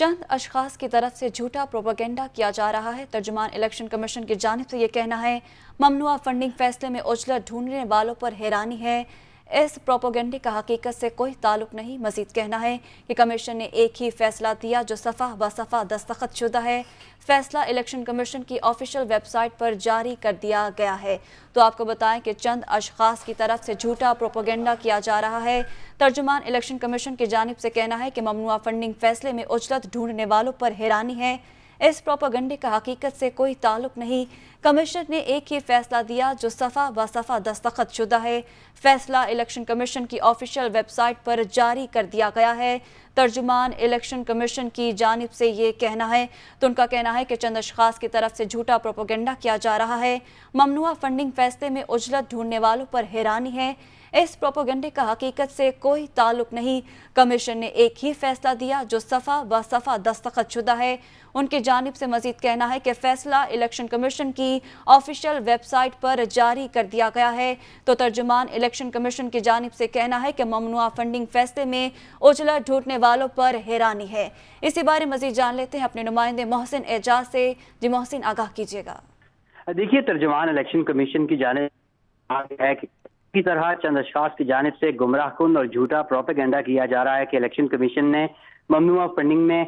चंद अशखास की तरफ से झूठा प्रोपेगेंडा किया जा रहा है। तर्जुमान इलेक्शन कमीशन की जानिब से ये कहना है, ममनुआ फंडिंग फैसले में उजलत ढूंढने वालों पर हैरानी है। इस प्रोपेगेंडे का हकीकत से कोई ताल्लुक नहीं। मजीद कहना है कि कमीशन ने एक ही फैसला दिया जो सफ़ा ब सफ़ा दस्तखत शुदा है। फैसला इलेक्शन कमीशन की ऑफिशियल वेबसाइट पर जारी कर दिया गया है। तो आपको बताएं कि चंद अशखास की तरफ से झूठा प्रोपेगेंडा किया जा रहा है। तर्जुमान इलेक्शन कमीशन की जानिब से कहना है कि ममनुआ फंडिंग फैसले में उजलत ढूंढने वालों पर हैरानी है। इस प्रोपेगेंडे का हकीकत से कोई ताल्लुक नहीं। कमीशन ने एक ही फैसला दिया जो सफ़ा ब सफ़ा दस्तखत शुदा है। फैसला इलेक्शन कमीशन की ऑफिशियल वेबसाइट पर जारी कर दिया गया है। तर्जुमान इलेक्शन कमीशन की जानिब से ये कहना है, तो उनका कहना है कि चंद अशखास की तरफ से झूठा प्रोपेगेंडा किया जा रहा है। ममनुआ फंडिंग फैसले में उजलत ढूंढने वालों पर हैरानी है। इस प्रोपेगेंडे का हकीकत से कोई ताल्लुक नहीं। कमीशन ने एक ही फैसला दिया जो सफ़ा ब सफ़ा दस्तखत शुदा है। उनकी जानिब से मजीद कहना है कि फैसला इलेक्शन कमीशन की ऑफिशियल वेबसाइट पर जारी कर दिया गया है। तो तर्जुमान इलेक्शन कमीशन की जानिब से कहना है कि ममनुआ फंडिंग फैसले में उजलत ढूंढने वालों पर हैरानी है। इसी बारे मजीद जान लेते हैं अपने नुमाइंदे मोहसिन एजाज से। जी मोहसिन, आगाह कीजिएगा। देखिए, तर्जुमान इलेक्शन कमीशन की जानिब है कि की तरह चंद अशखास की जानिब से गुमराह कुन और झूठा प्रोपेगेंडा किया जा रहा है कि इलेक्शन कमीशन ने ममनुआ फंडिंग में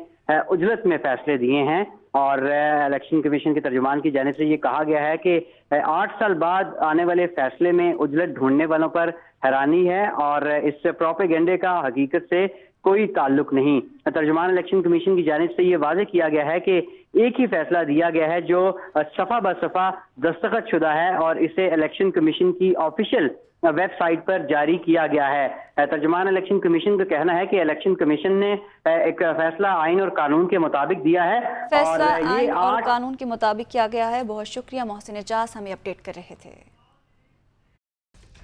उजलत में फैसले दिए हैं। और इलेक्शन कमीशन के तर्जुमान की जानिब से ये कहा गया है कि 8 साल बाद आने वाले फैसले में उजलत ढूंढने वालों पर हैरानी है और इस प्रोपेगेंडे का हकीकत से कोई ताल्लुक नहीं। तर्जुमान इलेक्शन कमीशन की जानिब से ये वाज़ेह किया गया है कि एक ही फैसला दिया गया है जो सफ़ा ब सफ़ा दस्तखत शुदा है और इसे इलेक्शन कमीशन की ऑफिशियल वेबसाइट पर जारी किया गया है। तर्जुमान इलेक्शन कमीशन का कहना है कि इलेक्शन कमीशन ने एक फैसला आइन और कानून के मुताबिक दिया है। फैसला आइन और कानून के मुताबिक किया गया है। बहुत शुक्रिया मोहसिन एजाज, हमें अपडेट कर रहे थे।